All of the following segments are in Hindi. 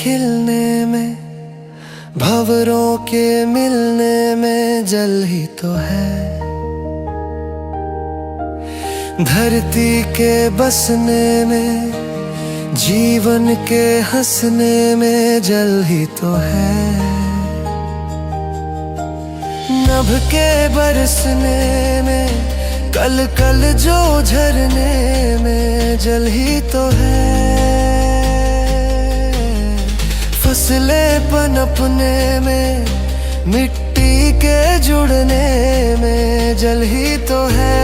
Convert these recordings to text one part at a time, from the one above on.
खिलने में, भंवरों के मिलने में जल ही तो है। धरती के बसने में, जीवन के हंसने में जल ही तो है। नभ के बरसने में, कल कल जो झरने में जल ही तो है। फसलें पनपने में, मिट्टी के जुड़ने में जल ही तो है।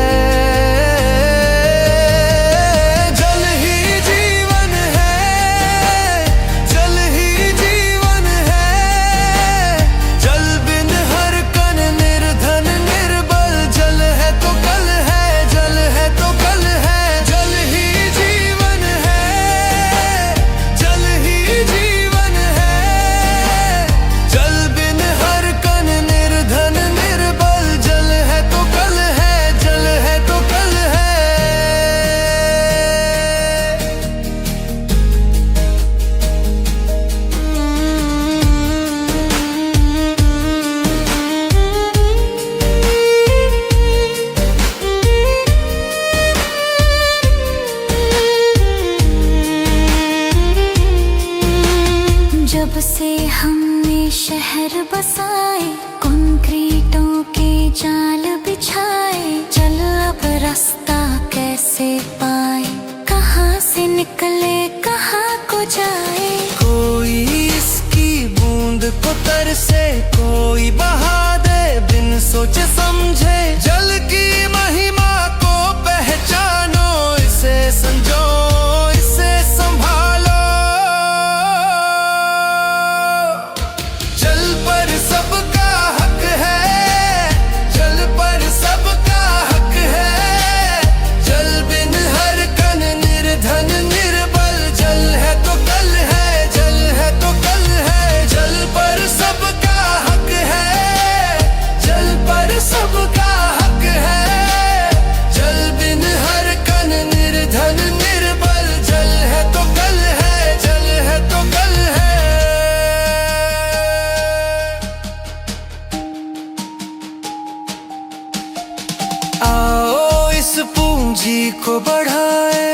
जब से हमने शहर बसाए, कंक्रीटों के जाल बिछाए, चल अब रास्ता कैसे पाए, कहाँ से निकले कहाँ को जाए। कोई इसकी बूंद को तरसे, कोई बहा दे बिन सोचे समझे। जल की महिमा को पहचानो, इसे समझो, इसे संभालो। जल पर सबका हक है, जल पर सबका हक है। जल बिन हर कण निर्धन निर्बल, जल है तो कल है, जल है तो कल है। जल पर सबका हक है, जल पर सबका हक है। जल बिन हर कण निर्धन निर्बल, जल है तो कल है, जल है तो कल है। आओ इस पूंजी को बढ़ाए,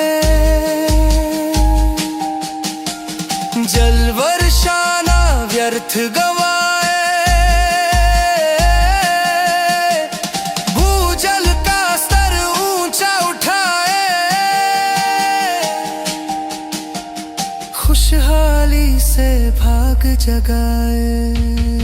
जल वर्षा ना व्यर्थ गवाए। भूजल का स्तर ऊंचा उठाए, खुशहाली से भाग जगाए।